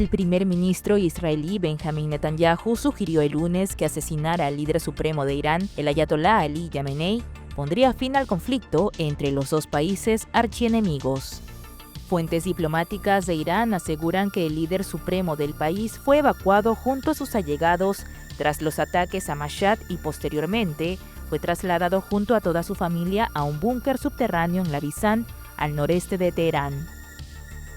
El primer ministro israelí Benjamin Netanyahu sugirió el lunes que asesinar al líder supremo de Irán, el ayatolá Ali Khamenei, pondría fin al conflicto entre los dos países archienemigos. Fuentes diplomáticas de Irán aseguran que el líder supremo del país fue evacuado junto a sus allegados tras los ataques a Mashhad y posteriormente fue trasladado junto a toda su familia a un búnker subterráneo en Labizan, al noreste de Teherán.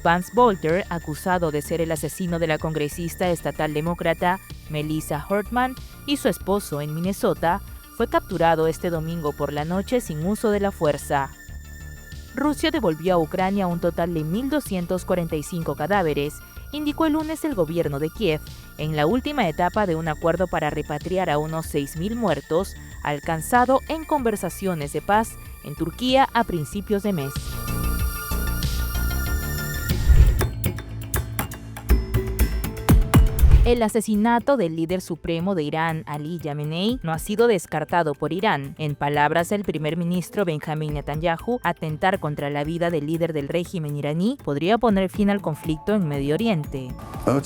Vance Bolter, acusado de ser el asesino de la congresista estatal demócrata Melissa Hortman y su esposo en Minnesota, fue capturado este domingo por la noche sin uso de la fuerza. Rusia devolvió a Ucrania un total de 1.245 cadáveres, indicó el lunes el gobierno de Kiev, en la última etapa de un acuerdo para repatriar a unos 6.000 muertos, alcanzado en conversaciones de paz en Turquía a principios de mes. El asesinato del líder supremo de Irán, Ali Khamenei, no ha sido descartado por Irán. En palabras del primer ministro Benjamin Netanyahu, atentar contra la vida del líder del régimen iraní podría poner fin al conflicto en Medio Oriente.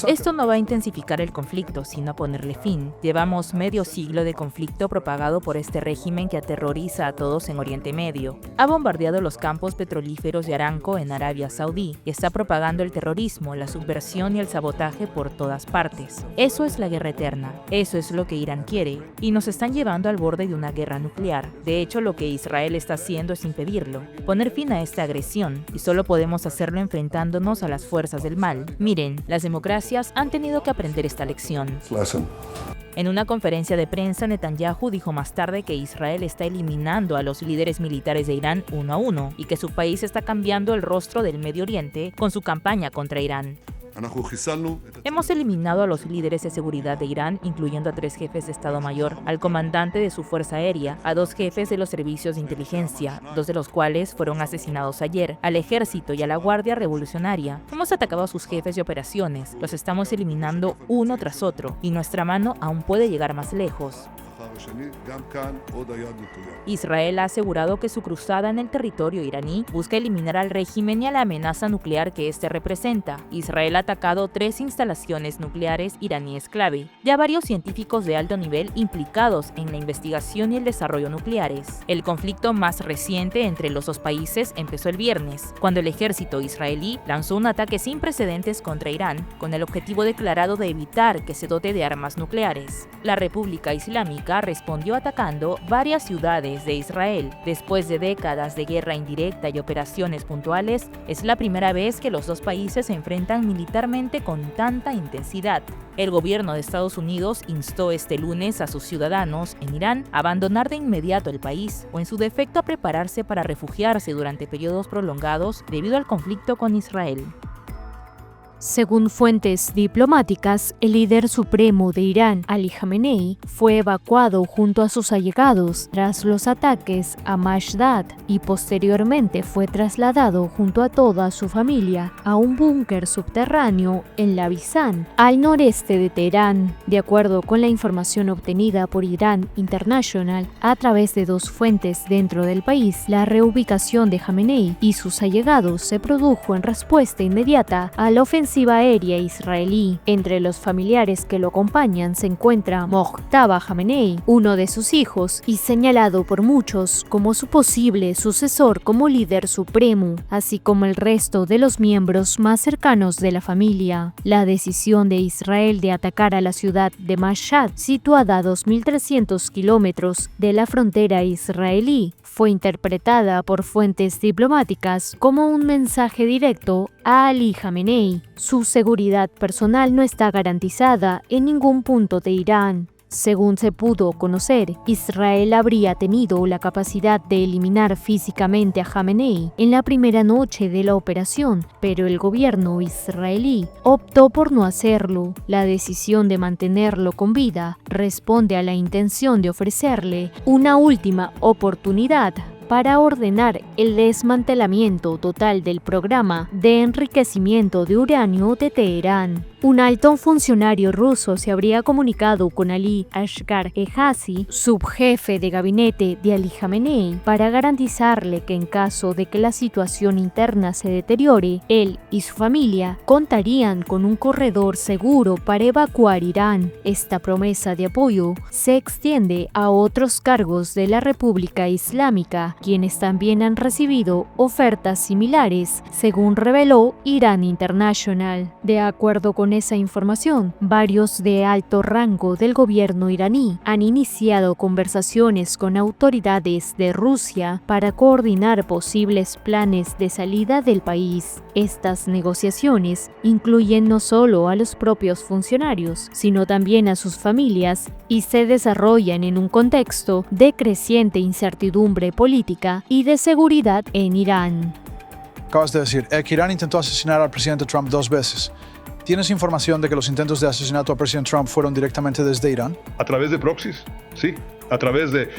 Esto no va a intensificar el conflicto, sino a ponerle fin. Llevamos medio siglo de conflicto propagado por este régimen que aterroriza a todos en Oriente Medio. Ha bombardeado los campos petrolíferos de Aramco en Arabia Saudí y está propagando el terrorismo, la subversión y el sabotaje por todas partes. Eso es la guerra eterna, eso es lo que Irán quiere, y nos están llevando al borde de una guerra nuclear. De hecho, lo que Israel está haciendo es impedirlo, poner fin a esta agresión, y solo podemos hacerlo enfrentándonos a las fuerzas del mal. Miren, las democracias han tenido que aprender esta lección. En una conferencia de prensa, Netanyahu dijo más tarde que Israel está eliminando a los líderes militares de Irán uno a uno, y que su país está cambiando el rostro del Medio Oriente con su campaña contra Irán. Hemos eliminado a los líderes de seguridad de Irán, incluyendo a 3 jefes de Estado Mayor, al comandante de su Fuerza Aérea, a 2 jefes de los servicios de inteligencia, 2 de los cuales fueron asesinados ayer, al ejército y a la Guardia Revolucionaria. Hemos atacado a sus jefes de operaciones, los estamos eliminando uno tras otro, y nuestra mano aún puede llegar más lejos. Israel ha asegurado que su cruzada en el territorio iraní busca eliminar al régimen y a la amenaza nuclear que este representa. Israel ha atacado 3 instalaciones nucleares iraníes clave, ya varios científicos de alto nivel implicados en la investigación y el desarrollo nucleares. El conflicto más reciente entre los dos países empezó el viernes, cuando el ejército israelí lanzó un ataque sin precedentes contra Irán, con el objetivo declarado de evitar que se dote de armas nucleares. La República Islámica respondió atacando varias ciudades de Israel. Después de décadas de guerra indirecta y operaciones puntuales, es la primera vez que los dos países se enfrentan militarmente con tanta intensidad. El gobierno de Estados Unidos instó este lunes a sus ciudadanos en Irán a abandonar de inmediato el país o en su defecto a prepararse para refugiarse durante periodos prolongados debido al conflicto con Israel. Según fuentes diplomáticas, el líder supremo de Irán, Ali Khamenei, fue evacuado junto a sus allegados tras los ataques a Mashhad y posteriormente fue trasladado junto a toda su familia a un búnker subterráneo en Labizan, al noreste de Teherán. De acuerdo con la información obtenida por Iran International a través de 2 fuentes dentro del país, la reubicación de Khamenei y sus allegados se produjo en respuesta inmediata a la ofensiva aérea israelí. Entre los familiares que lo acompañan se encuentra Mojtaba Khamenei, uno de sus hijos, y señalado por muchos como su posible sucesor como líder supremo, así como el resto de los miembros más cercanos de la familia. La decisión de Israel de atacar a la ciudad de Mashhad, situada a 2.300 kilómetros de la frontera israelí, fue interpretada por fuentes diplomáticas como un mensaje directo a Ali Khamenei. Su seguridad personal no está garantizada en ningún punto de Irán. Según se pudo conocer, Israel habría tenido la capacidad de eliminar físicamente a Khamenei en la primera noche de la operación, pero el gobierno israelí optó por no hacerlo. La decisión de mantenerlo con vida responde a la intención de ofrecerle una última oportunidad para ordenar el desmantelamiento total del programa de enriquecimiento de uranio de Teherán. Un alto funcionario ruso se habría comunicado con Ali Asghar Ejazi, subjefe de gabinete de Ali Jamenei, para garantizarle que en caso de que la situación interna se deteriore, él y su familia contarían con un corredor seguro para evacuar Irán. Esta promesa de apoyo se extiende a otros cargos de la República Islámica, quienes también han recibido ofertas similares, según reveló Iran International. De acuerdo con esa información, varios de alto rango del gobierno iraní han iniciado conversaciones con autoridades de Rusia para coordinar posibles planes de salida del país. Estas negociaciones incluyen no solo a los propios funcionarios, sino también a sus familias y se desarrollan en un contexto de creciente incertidumbre política y de seguridad en Irán. Acabas de decir que Irán intentó asesinar al presidente Trump 2 veces. ¿Tienes información de que los intentos de asesinato al presidente Trump fueron directamente desde Irán? A través de proxies, sí. A través de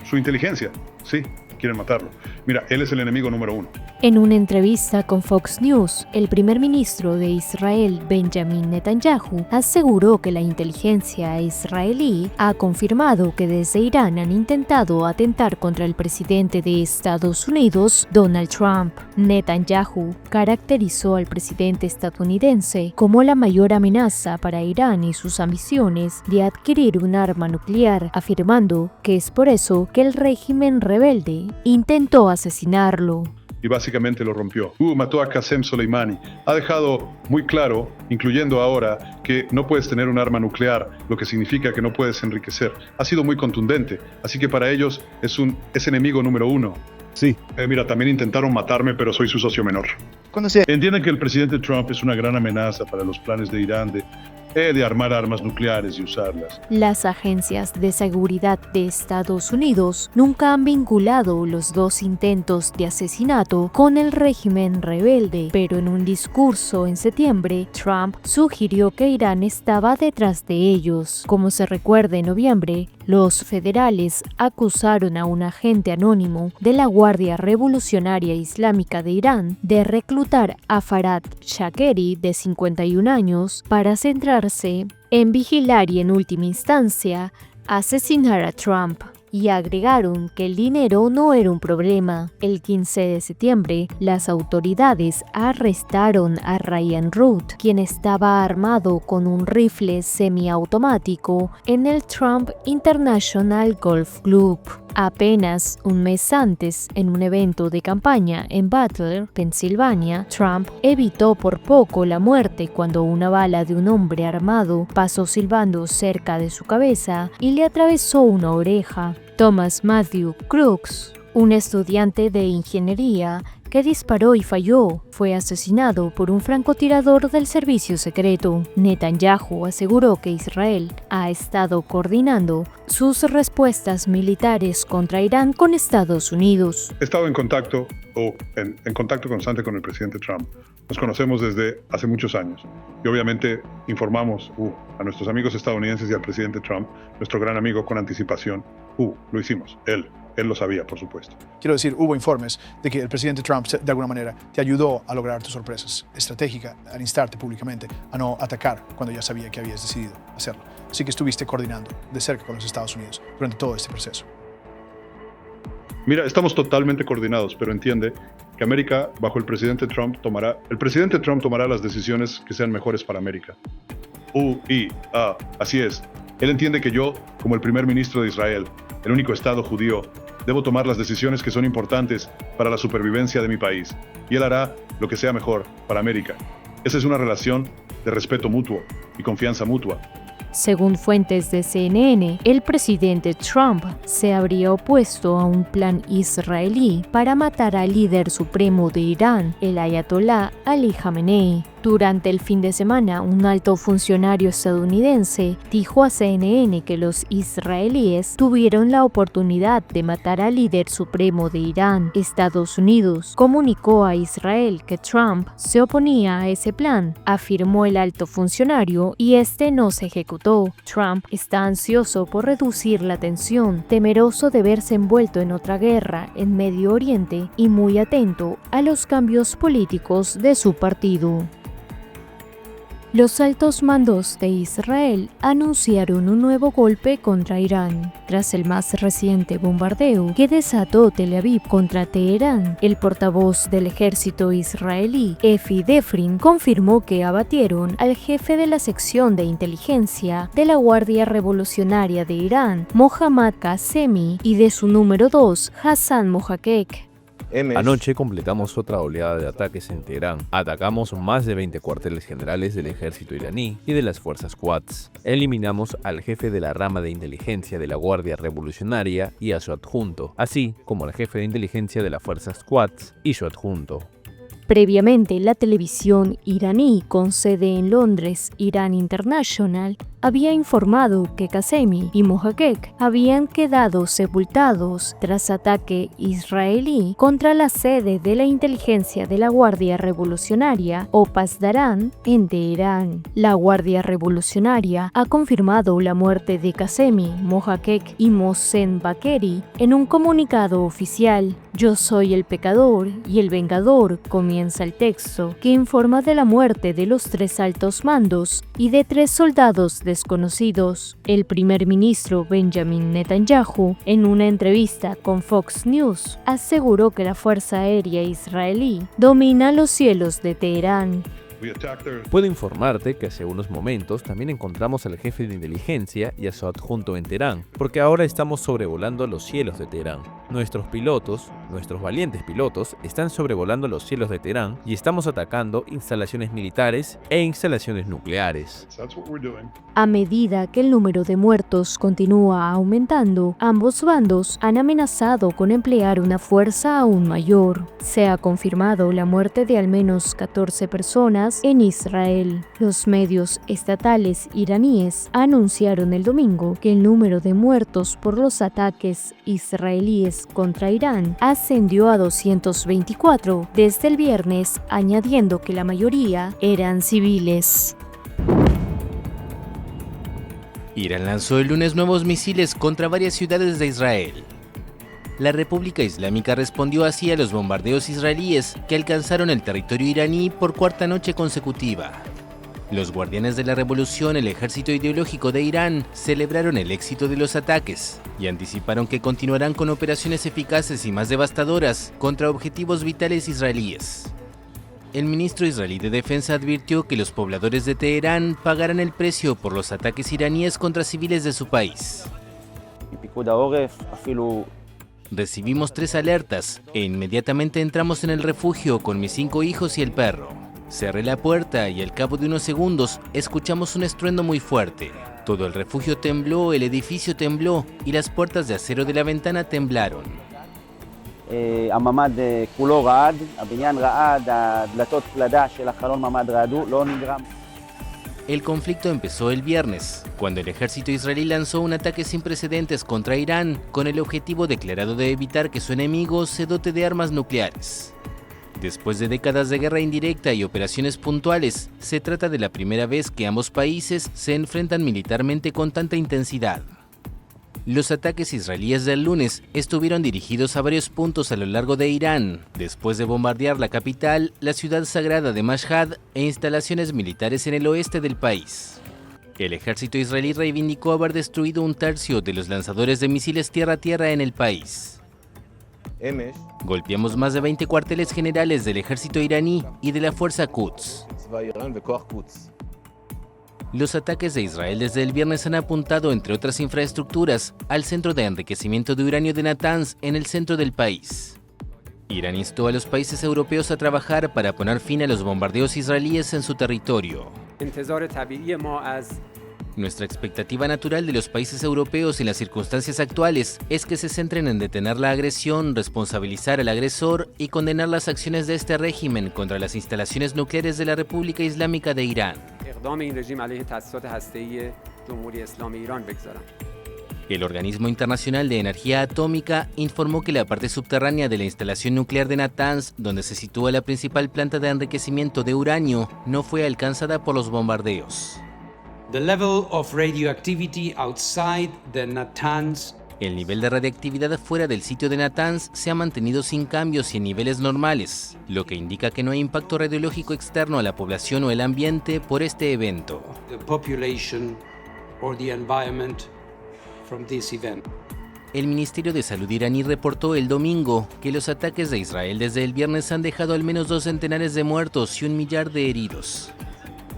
su inteligencia, sí. Quieren matarlo. Mira, él es el enemigo número 1. En una entrevista con Fox News, el primer ministro de Israel, Benjamin Netanyahu, aseguró que la inteligencia israelí ha confirmado que desde Irán han intentado atentar contra el presidente de Estados Unidos, Donald Trump. Netanyahu caracterizó al presidente estadounidense como la mayor amenaza para Irán y sus ambiciones de adquirir un arma nuclear, afirmando que es por eso que el régimen rebelde intentó asesinarlo. Y básicamente lo rompió. Mató a Qasem Soleimani. Ha dejado muy claro, incluyendo ahora, que no puedes tener un arma nuclear, lo que significa que no puedes enriquecer. Ha sido muy contundente, así que para ellos es enemigo número 1. Sí. Mira, también intentaron matarme, pero soy su socio menor. Entienden que el presidente Trump es una gran amenaza para los planes de Irán de armar armas nucleares y usarlas. Las agencias de seguridad de Estados Unidos nunca han vinculado los dos intentos de asesinato con el régimen rebelde, pero en un discurso en septiembre, Trump sugirió que Irán estaba detrás de ellos. Como se recuerda, en noviembre, los federales acusaron a un agente anónimo de la Guardia Revolucionaria Islámica de Irán de reclutar a Farhad Shakeri, de 51 años, para centrarse en vigilar y, en última instancia, asesinar a Trump. Y agregaron que el dinero no era un problema. El 15 de septiembre, las autoridades arrestaron a Ryan Root, quien estaba armado con un rifle semiautomático en el Trump International Golf Club. Apenas un mes antes, en un evento de campaña en Butler, Pensilvania, Trump evitó por poco la muerte cuando una bala de un hombre armado pasó silbando cerca de su cabeza y le atravesó una oreja. Thomas Matthew Crooks, un estudiante de ingeniería que disparó y falló, fue asesinado por un francotirador del servicio secreto. Netanyahu aseguró que Israel ha estado coordinando sus respuestas militares contra Irán con Estados Unidos. He estado en contacto constante con el presidente Trump. Nos conocemos desde hace muchos años y obviamente informamos a nuestros amigos estadounidenses y al presidente Trump, nuestro gran amigo, con anticipación. Lo hicimos. Él lo sabía, por supuesto. Quiero decir, hubo informes de que el presidente Trump, de alguna manera, te ayudó a lograr tus sorpresas. Estratégica al instarte públicamente a no atacar cuando ya sabía que habías decidido hacerlo. Así que estuviste coordinando de cerca con los Estados Unidos durante todo este proceso. Mira, estamos totalmente coordinados, pero entiende que América, bajo el presidente Trump, tomará las decisiones que sean mejores para América. Así es. Él entiende que yo, como el primer ministro de Israel, el único Estado judío, debo tomar las decisiones que son importantes para la supervivencia de mi país, y él hará lo que sea mejor para América. Esa es una relación de respeto mutuo y confianza mutua. Según fuentes de CNN, el presidente Trump se habría opuesto a un plan israelí para matar al líder supremo de Irán, el ayatolá Ali Jamenei. Durante el fin de semana, un alto funcionario estadounidense dijo a CNN que los israelíes tuvieron la oportunidad de matar al líder supremo de Irán. Estados Unidos comunicó a Israel que Trump se oponía a ese plan, afirmó el alto funcionario, y este no se ejecutó. Trump está ansioso por reducir la tensión, temeroso de verse envuelto en otra guerra en Medio Oriente y muy atento a los cambios políticos de su partido. Los altos mandos de Israel anunciaron un nuevo golpe contra Irán. Tras el más reciente bombardeo que desató Tel Aviv contra Teherán, el portavoz del ejército israelí, Efi Defrin, confirmó que abatieron al jefe de la sección de inteligencia de la Guardia Revolucionaria de Irán, Mohammad Qasemi, y de su número 2, Hassan Mojaquek. Anoche completamos otra oleada de ataques en Teherán. Atacamos más de 20 cuarteles generales del ejército iraní y de las fuerzas Quds. Eliminamos al jefe de la rama de inteligencia de la Guardia Revolucionaria y a su adjunto, así como al jefe de inteligencia de las fuerzas Quds y su adjunto. Previamente, la televisión iraní con sede en Londres, Iran International, había informado que Qasemi y Mojaquek habían quedado sepultados tras ataque israelí contra la sede de la inteligencia de la Guardia Revolucionaria, o Pasdaran, en Teherán. La Guardia Revolucionaria ha confirmado la muerte de Qasemi, Mojaquek y Mohsen Bakeri en un comunicado oficial. Yo soy el pecador y el vengador, comienza el texto, que informa de la muerte de los 3 altos mandos y de 3 soldados desconocidos. El primer ministro Benjamin Netanyahu, en una entrevista con Fox News, aseguró que la Fuerza Aérea israelí domina los cielos de Teherán. Puedo informarte que hace unos momentos también encontramos al jefe de inteligencia y a su adjunto en Teherán, porque ahora estamos sobrevolando los cielos de Teherán. Nuestros pilotos, nuestros valientes pilotos, están sobrevolando los cielos de Teherán y estamos atacando instalaciones militares e instalaciones nucleares. A medida que el número de muertos continúa aumentando, ambos bandos han amenazado con emplear una fuerza aún mayor. Se ha confirmado la muerte de al menos 14 personas en Israel. Los medios estatales iraníes anunciaron el domingo que el número de muertos por los ataques israelíes contra Irán ascendió a 224 desde el viernes, añadiendo que la mayoría eran civiles. Irán lanzó el lunes nuevos misiles contra varias ciudades de Israel. La República Islámica respondió así a los bombardeos israelíes que alcanzaron el territorio iraní por 4ª noche consecutiva. Los guardianes de la revolución, el ejército ideológico de Irán, celebraron el éxito de los ataques y anticiparon que continuarán con operaciones eficaces y más devastadoras contra objetivos vitales israelíes. El ministro israelí de Defensa advirtió que los pobladores de Teherán pagarán el precio por los ataques iraníes contra civiles de su país. Recibimos 3 alertas e inmediatamente entramos en el refugio con mis 5 hijos y el perro. Cerré la puerta y al cabo de unos segundos escuchamos un estruendo muy fuerte. Todo el refugio tembló, el edificio tembló y las puertas de acero de la ventana temblaron. El conflicto empezó el viernes, cuando el ejército israelí lanzó un ataque sin precedentes contra Irán con el objetivo declarado de evitar que su enemigo se dote de armas nucleares. Después de décadas de guerra indirecta y operaciones puntuales, se trata de la primera vez que ambos países se enfrentan militarmente con tanta intensidad. Los ataques israelíes del lunes estuvieron dirigidos a varios puntos a lo largo de Irán, después de bombardear la capital, la ciudad sagrada de Mashhad e instalaciones militares en el oeste del país. El ejército israelí reivindicó haber destruido 1/3 de los lanzadores de misiles tierra-tierra en el país. Golpeamos más de 20 cuarteles generales del ejército iraní y de la fuerza Quds. Los ataques de Israel desde el viernes han apuntado, entre otras infraestructuras, al centro de enriquecimiento de uranio de Natanz en el centro del país. Irán instó a los países europeos a trabajar para poner fin a los bombardeos israelíes en su territorio. Nuestra expectativa natural de los países europeos en las circunstancias actuales es que se centren en detener la agresión, responsabilizar al agresor y condenar las acciones de este régimen contra las instalaciones nucleares de la República Islámica de Irán. El Organismo Internacional de Energía Atómica informó que la parte subterránea de la instalación nuclear de Natanz, donde se sitúa la principal planta de enriquecimiento de uranio, no fue alcanzada por los bombardeos. The level of radioactivity outside the Natanz El nivel de radiactividad fuera del sitio de Natanz se ha mantenido sin cambios y en niveles normales, lo que indica que no hay impacto radiológico externo a la población o el ambiente por este evento. El Ministerio de Salud iraní reportó el domingo que los ataques de Israel desde el viernes han dejado al menos 2 centenares de muertos y 1 millar de heridos.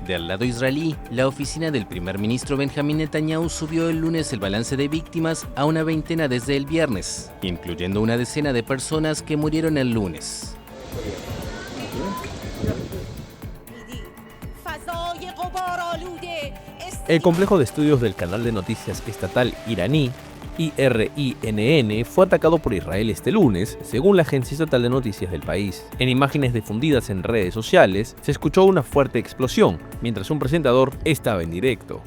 Del lado israelí, la oficina del primer ministro Benjamín Netanyahu subió el lunes el balance de víctimas a una veintena desde el viernes, incluyendo una decena de personas que murieron el lunes. El complejo de estudios del canal de noticias estatal iraní, IRINN, fue atacado por Israel este lunes, según la agencia estatal de noticias del país. En imágenes difundidas en redes sociales, se escuchó una fuerte explosión, mientras un presentador estaba en directo.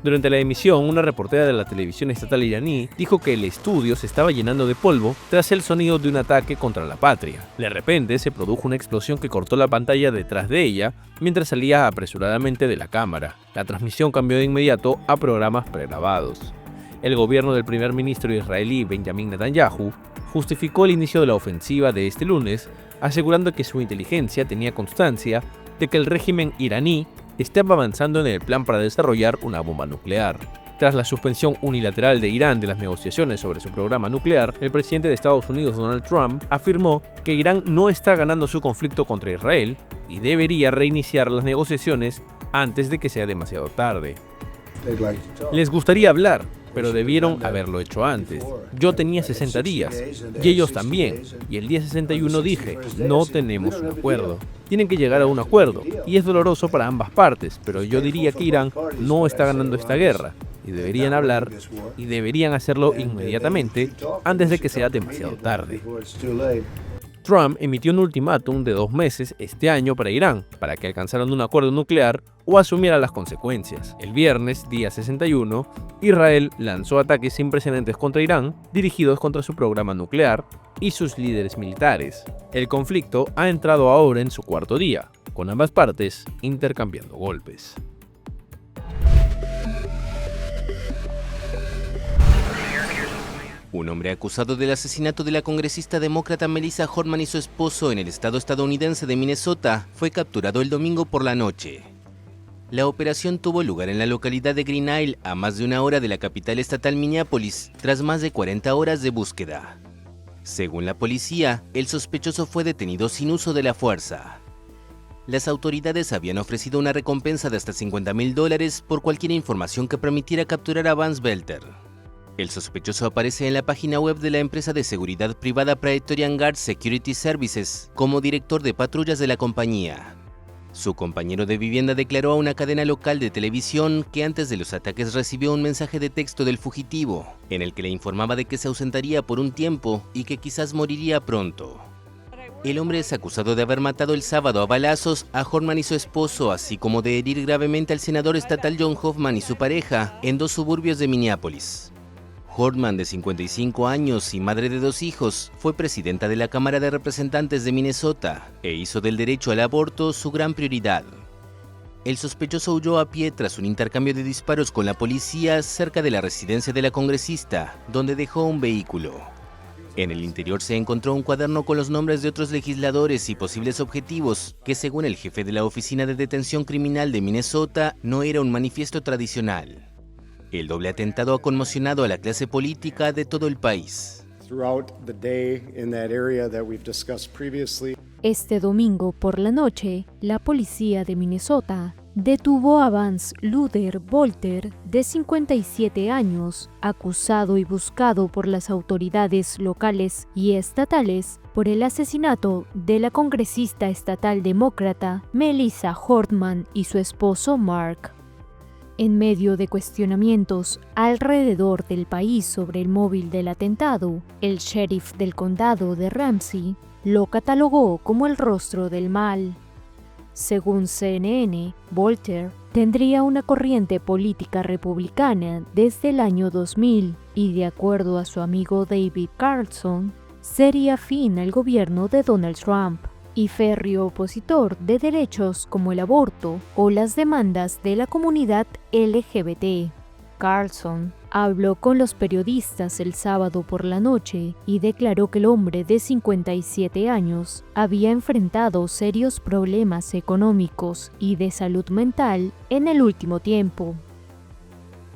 Durante la emisión, una reportera de la televisión estatal iraní dijo que el estudio se estaba llenando de polvo tras el sonido de un ataque contra la patria. De repente, se produjo una explosión que cortó la pantalla detrás de ella mientras salía apresuradamente de la cámara. La transmisión cambió de inmediato a programas pregrabados. El gobierno del primer ministro israelí Benjamín Netanyahu justificó el inicio de la ofensiva de este lunes, asegurando que su inteligencia tenía constancia de que el régimen iraní estaba avanzando en el plan para desarrollar una bomba nuclear. Tras la suspensión unilateral de Irán de las negociaciones sobre su programa nuclear, el presidente de Estados Unidos, Donald Trump, afirmó que Irán no está ganando su conflicto contra Israel y debería reiniciar las negociaciones antes de que sea demasiado tarde. Les gustaría hablar, pero debieron haberlo hecho antes. Yo tenía 60 días, y ellos también, y el día 61 dije, no tenemos un acuerdo. Tienen que llegar a un acuerdo, y es doloroso para ambas partes, pero yo diría que Irán no está ganando esta guerra, y deberían hablar, y deberían hacerlo inmediatamente, antes de que sea demasiado tarde. Trump emitió un ultimátum de 2 meses este año para Irán, para que alcanzaran un acuerdo nuclear o asumiera las consecuencias. El viernes, día 61, Israel lanzó ataques sin precedentes contra Irán, dirigidos contra su programa nuclear y sus líderes militares. El conflicto ha entrado ahora en su 4º día, con ambas partes intercambiando golpes. Un hombre acusado del asesinato de la congresista demócrata Melissa Hortman y su esposo en el estado estadounidense de Minnesota fue capturado el domingo por la noche. La operación tuvo lugar en la localidad de Green Isle, a más de 1 hora de la capital estatal Minneapolis, tras más de 40 horas de búsqueda. Según la policía, el sospechoso fue detenido sin uso de la fuerza. Las autoridades habían ofrecido una recompensa de hasta $50,000 por cualquier información que permitiera capturar a Vance Belter. El sospechoso aparece en la página web de la empresa de seguridad privada Praetorian Guard Security Services como director de patrullas de la compañía. Su compañero de vivienda declaró a una cadena local de televisión que antes de los ataques recibió un mensaje de texto del fugitivo, en el que le informaba de que se ausentaría por un tiempo y que quizás moriría pronto. El hombre es acusado de haber matado el sábado a balazos a Hortman y su esposo, así como de herir gravemente al senador estatal John Hoffman y su pareja en 2 suburbios de Minneapolis. Hortman, de 55 años y madre de 2 hijos, fue presidenta de la Cámara de Representantes de Minnesota e hizo del derecho al aborto su gran prioridad. El sospechoso huyó a pie tras un intercambio de disparos con la policía cerca de la residencia de la congresista, donde dejó un vehículo. En el interior se encontró un cuaderno con los nombres de otros legisladores y posibles objetivos, que según el jefe de la Oficina de Detención Criminal de Minnesota, no era un manifiesto tradicional. El doble atentado ha conmocionado a la clase política de todo el país. Este domingo por la noche, la policía de Minnesota detuvo a Vance Luther Bolter, de 57 años, acusado y buscado por las autoridades locales y estatales por el asesinato de la congresista estatal demócrata Melissa Hortman y su esposo Mark. En medio de cuestionamientos alrededor del país sobre el móvil del atentado, el sheriff del condado de Ramsey lo catalogó como el rostro del mal. Según CNN, Bolter tendría una corriente política republicana desde el año 2000 y, de acuerdo a su amigo David Carlson, sería afín al gobierno de Donald Trump y férreo opositor de derechos como el aborto o las demandas de la comunidad LGBT. Carlson habló con los periodistas el sábado por la noche y declaró que el hombre de 57 años había enfrentado serios problemas económicos y de salud mental en el último tiempo.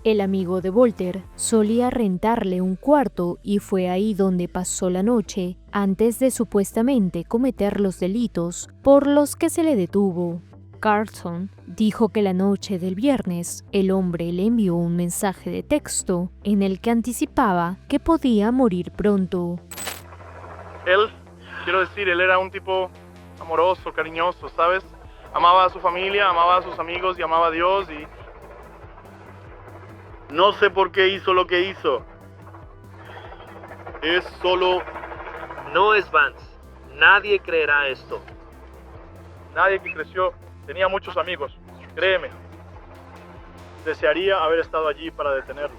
El amigo de Volter solía rentarle un cuarto y fue ahí donde pasó la noche antes de supuestamente cometer los delitos por los que se le detuvo. Carlson dijo que la noche del viernes el hombre le envió un mensaje de texto en el que anticipaba que podía morir pronto. Él era un tipo amoroso, cariñoso, ¿sabes? Amaba a su familia, amaba a sus amigos y amaba a Dios y... No sé por qué hizo lo que hizo. Es solo... No es Vance. Nadie creerá esto. Nadie que creció tenía muchos amigos, créeme. Desearía haber estado allí para detenerlo.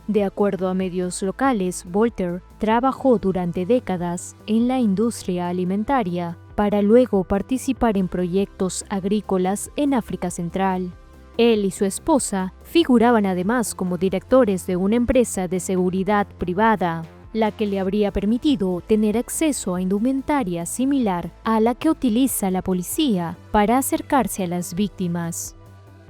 De acuerdo a medios locales, Volter trabajó durante décadas en la industria alimentaria para luego participar en proyectos agrícolas en África Central. Él y su esposa figuraban además como directores de una empresa de seguridad privada, la que le habría permitido tener acceso a indumentaria similar a la que utiliza la policía para acercarse a las víctimas.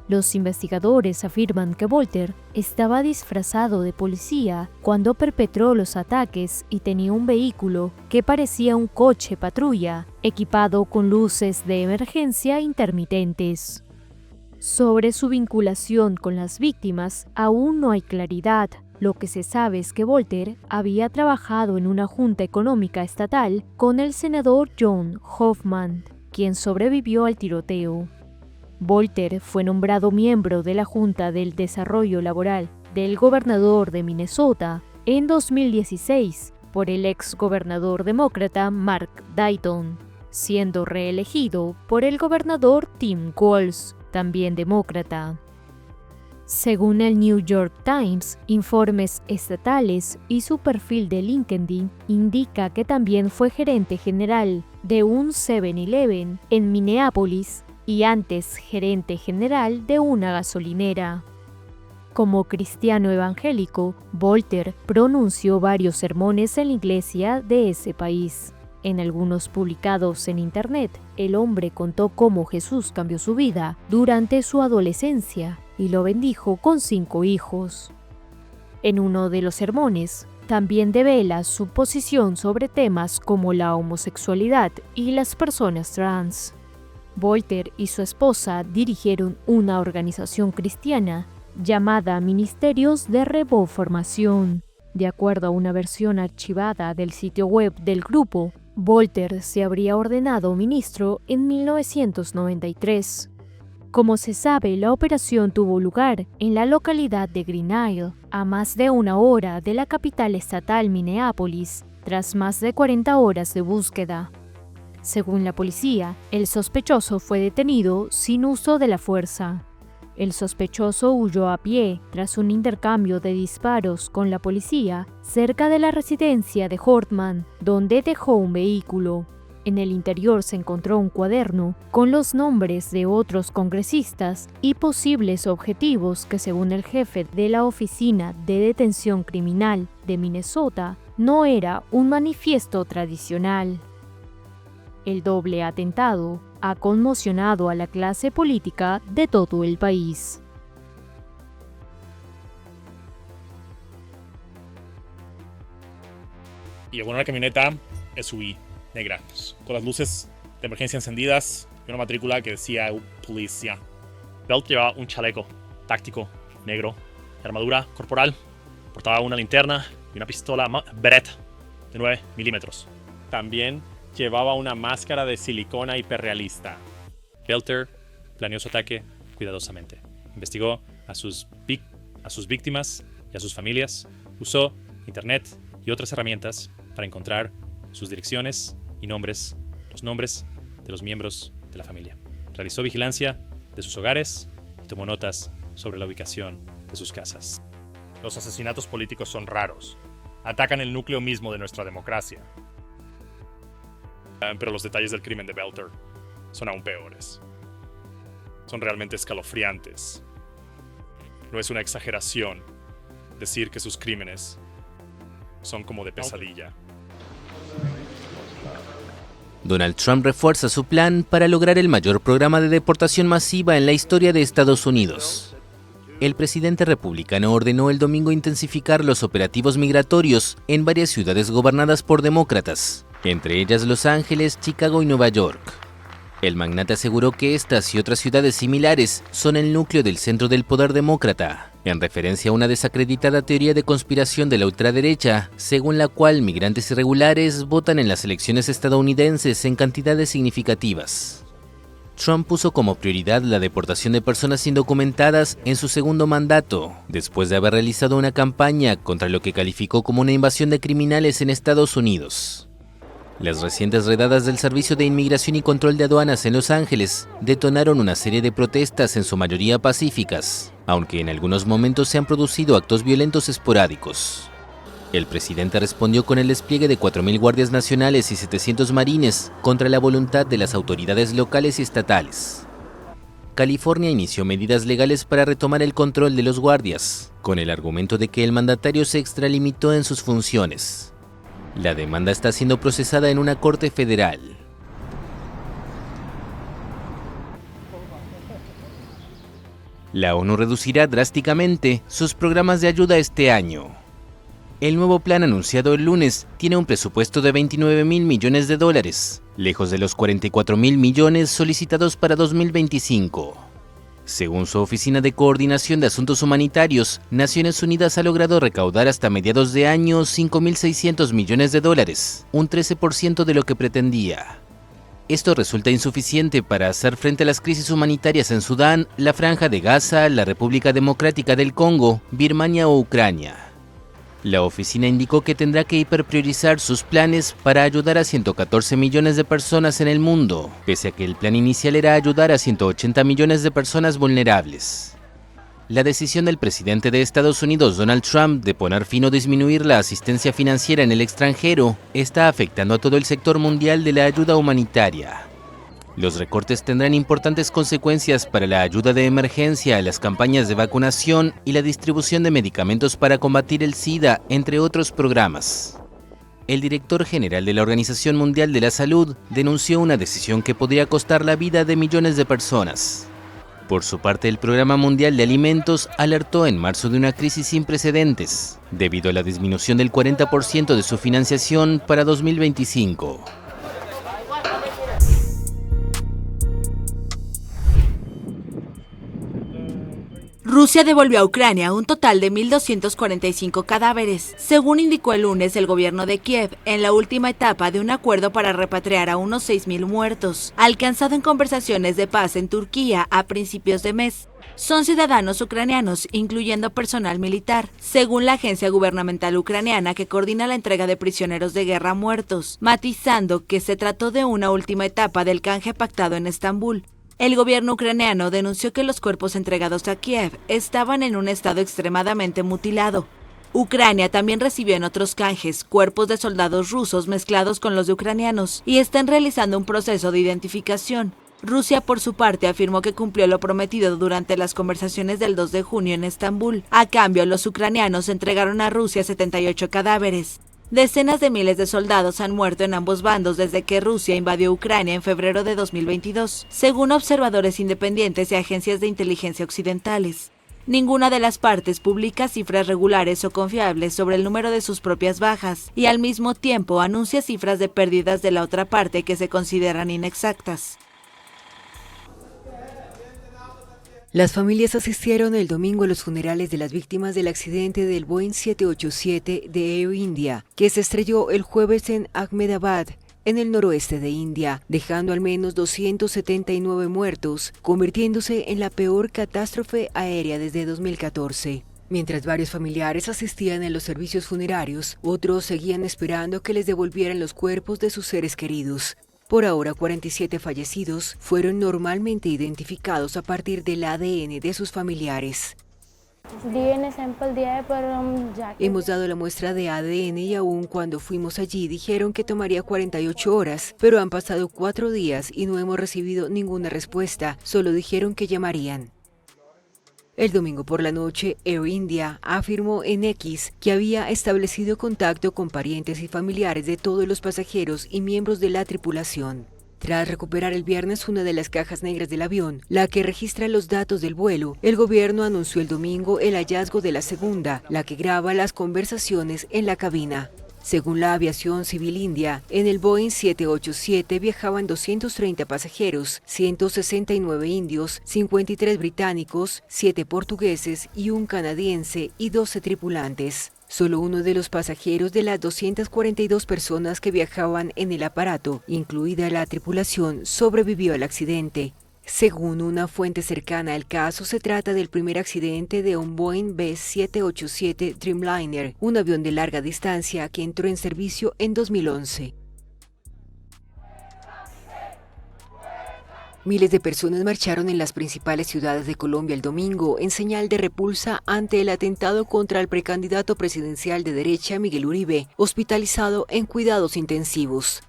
Los investigadores afirman que Volter estaba disfrazado de policía cuando perpetró los ataques y tenía un vehículo que parecía un coche patrulla, equipado con luces de emergencia intermitentes. Sobre su vinculación con las víctimas aún no hay claridad. Lo que se sabe es que Volter había trabajado en una junta económica estatal con el senador John Hoffman, quien sobrevivió al tiroteo. Volter fue nombrado miembro de la Junta del Desarrollo Laboral del gobernador de Minnesota en 2016 por el ex gobernador demócrata Mark Dayton, siendo reelegido por el gobernador Tim Walz, también demócrata. Según el New York Times, informes estatales y su perfil de LinkedIn indica que también fue gerente general de un 7-Eleven en Minneapolis y antes gerente general de una gasolinera. Como cristiano evangélico, Volter pronunció varios sermones en la iglesia de ese país. En algunos publicados en Internet, el hombre contó cómo Jesús cambió su vida durante su adolescencia y lo bendijo con 5 hijos. En uno de los sermones, también devela su posición sobre temas como la homosexualidad y las personas trans. Volter y su esposa dirigieron una organización cristiana llamada Ministerios de Reformación. De acuerdo a una versión archivada del sitio web del grupo, Volter se habría ordenado ministro en 1993. Como se sabe, la operación tuvo lugar en la localidad de Green Isle, a más de 1 hora de la capital estatal Minneapolis, tras más de 40 horas de búsqueda. Según la policía, el sospechoso fue detenido sin uso de la fuerza. El sospechoso huyó a pie tras un intercambio de disparos con la policía cerca de la residencia de Hortman, donde dejó un vehículo. En el interior se encontró un cuaderno con los nombres de otros congresistas y posibles objetivos que, según el jefe de la Oficina de Detención Criminal de Minnesota, no era un manifiesto tradicional. El doble atentado ha conmocionado a la clase política de todo el país. Llegó en una camioneta SUV negra, con las luces de emergencia encendidas y una matrícula que decía Policía. Belt llevaba un chaleco táctico negro, armadura corporal, portaba una linterna y una pistola Beretta de 9 milímetros. También llevaba una máscara de silicona hiperrealista. Belter planeó su ataque cuidadosamente. Investigó a sus víctimas y a sus familias. Usó internet y otras herramientas para encontrar sus direcciones y nombres, los nombres de los miembros de la familia. Realizó vigilancia de sus hogares y tomó notas sobre la ubicación de sus casas. Los asesinatos políticos son raros. Atacan el núcleo mismo de nuestra democracia. Pero los detalles del crimen de Belter son aún peores. Son realmente escalofriantes. No es una exageración decir que sus crímenes son como de pesadilla. Donald Trump refuerza su plan para lograr el mayor programa de deportación masiva en la historia de Estados Unidos. El presidente republicano ordenó el domingo intensificar los operativos migratorios en varias ciudades gobernadas por demócratas, entre ellas Los Ángeles, Chicago y Nueva York. El magnate aseguró que estas y otras ciudades similares son el núcleo del centro del poder demócrata, en referencia a una desacreditada teoría de conspiración de la ultraderecha, según la cual migrantes irregulares votan en las elecciones estadounidenses en cantidades significativas. Trump puso como prioridad la deportación de personas indocumentadas en su segundo mandato, después de haber realizado una campaña contra lo que calificó como una invasión de criminales en Estados Unidos. Las recientes redadas del Servicio de Inmigración y Control de Aduanas en Los Ángeles detonaron una serie de protestas en su mayoría pacíficas, aunque en algunos momentos se han producido actos violentos esporádicos. El presidente respondió con el despliegue de 4.000 guardias nacionales y 700 marines contra la voluntad de las autoridades locales y estatales. California inició medidas legales para retomar el control de los guardias, con el argumento de que el mandatario se extralimitó en sus funciones. La demanda está siendo procesada en una corte federal. La ONU reducirá drásticamente sus programas de ayuda este año. El nuevo plan anunciado el lunes tiene un presupuesto de $29.000 millones, lejos de los $44.000 millones solicitados para 2025. Según su Oficina de Coordinación de Asuntos Humanitarios, Naciones Unidas ha logrado recaudar hasta mediados de año $5.600 millones, un 13% de lo que pretendía. Esto resulta insuficiente para hacer frente a las crisis humanitarias en Sudán, la Franja de Gaza, la República Democrática del Congo, Birmania o Ucrania. La oficina indicó que tendrá que hiperpriorizar sus planes para ayudar a 114 millones de personas en el mundo, pese a que el plan inicial era ayudar a 180 millones de personas vulnerables. La decisión del presidente de Estados Unidos, Donald Trump, de poner fin o disminuir la asistencia financiera en el extranjero está afectando a todo el sector mundial de la ayuda humanitaria. Los recortes tendrán importantes consecuencias para la ayuda de emergencia, las campañas de vacunación y la distribución de medicamentos para combatir el SIDA, entre otros programas. El director general de la Organización Mundial de la Salud denunció una decisión que podría costar la vida de millones de personas. Por su parte, el Programa Mundial de Alimentos alertó en marzo de una crisis sin precedentes, debido a la disminución del 40% de su financiación para 2025. Rusia devolvió a Ucrania un total de 1.245 cadáveres, según indicó el lunes el gobierno de Kiev, en la última etapa de un acuerdo para repatriar a unos 6.000 muertos, alcanzado en conversaciones de paz en Turquía a principios de mes. Son ciudadanos ucranianos, incluyendo personal militar, según la agencia gubernamental ucraniana que coordina la entrega de prisioneros de guerra muertos, matizando que se trató de una última etapa del canje pactado en Estambul. El gobierno ucraniano denunció que los cuerpos entregados a Kiev estaban en un estado extremadamente mutilado. Ucrania también recibió en otros canjes cuerpos de soldados rusos mezclados con los de ucranianos y están realizando un proceso de identificación. Rusia, por su parte, afirmó que cumplió lo prometido durante las conversaciones del 2 de junio en Estambul. A cambio, los ucranianos entregaron a Rusia 78 cadáveres. Decenas de miles de soldados han muerto en ambos bandos desde que Rusia invadió Ucrania en febrero de 2022, según observadores independientes y agencias de inteligencia occidentales. Ninguna de las partes publica cifras regulares o confiables sobre el número de sus propias bajas, y al mismo tiempo anuncia cifras de pérdidas de la otra parte que se consideran inexactas. Las familias asistieron el domingo a los funerales de las víctimas del accidente del Boeing 787 de Air India, que se estrelló el jueves en Ahmedabad, en el noroeste de India, dejando al menos 279 muertos, convirtiéndose en la peor catástrofe aérea desde 2014. Mientras varios familiares asistían en los servicios funerarios, otros seguían esperando que les devolvieran los cuerpos de sus seres queridos. Por ahora, 47 fallecidos fueron normalmente identificados a partir del ADN de sus familiares. Hemos dado la muestra de ADN y aún cuando fuimos allí dijeron que tomaría 48 horas, pero han pasado 4 días y no hemos recibido ninguna respuesta, solo dijeron que llamarían. El domingo por la noche, Air India afirmó en X que había establecido contacto con parientes y familiares de todos los pasajeros y miembros de la tripulación. Tras recuperar el viernes una de las cajas negras del avión, la que registra los datos del vuelo, el gobierno anunció el domingo el hallazgo de la segunda, la que graba las conversaciones en la cabina. Según la Aviación Civil India, en el Boeing 787 viajaban 230 pasajeros, 169 indios, 53 británicos, 7 portugueses y un canadiense y 12 tripulantes. Solo uno de los pasajeros de las 242 personas que viajaban en el aparato, incluida la tripulación, sobrevivió al accidente. Según una fuente cercana al caso, se trata del primer accidente de un Boeing B787 Dreamliner, un avión de larga distancia que entró en servicio en 2011. Miles de personas marcharon en las principales ciudades de Colombia el domingo en señal de repulsa ante el atentado contra el precandidato presidencial de derecha Miguel Uribe, hospitalizado en cuidados intensivos.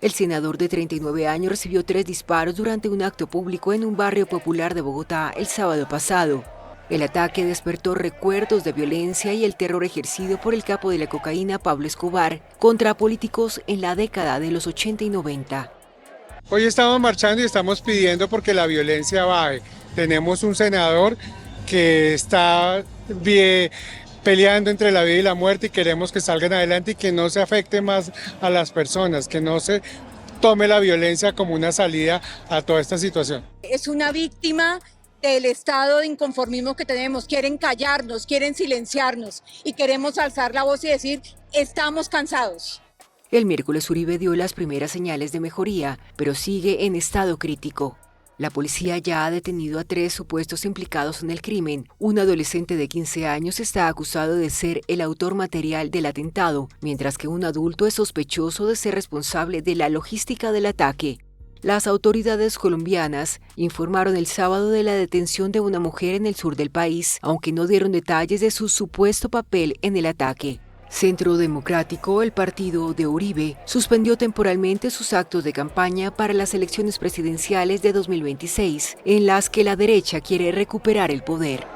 El senador de 39 años recibió 3 disparos durante un acto público en un barrio popular de Bogotá el sábado pasado. El ataque despertó recuerdos de violencia y el terror ejercido por el capo de la cocaína Pablo Escobar contra políticos en la década de los 80 y 90. Hoy estamos marchando y estamos pidiendo porque la violencia baje. Tenemos un senador que está peleando entre la vida y la muerte y queremos que salgan adelante y que no se afecte más a las personas, que no se tome la violencia como una salida a toda esta situación. Es una víctima del estado de inconformismo que tenemos. Quieren callarnos, quieren silenciarnos y queremos alzar la voz y decir, estamos cansados. El miércoles Uribe dio las primeras señales de mejoría, pero sigue en estado crítico. La policía ya ha detenido a 3 supuestos implicados en el crimen. Un adolescente de 15 años está acusado de ser el autor material del atentado, mientras que un adulto es sospechoso de ser responsable de la logística del ataque. Las autoridades colombianas informaron el sábado de la detención de una mujer en el sur del país, aunque no dieron detalles de su supuesto papel en el ataque. Centro Democrático, el partido de Uribe, suspendió temporalmente sus actos de campaña para las elecciones presidenciales de 2026, en las que la derecha quiere recuperar el poder.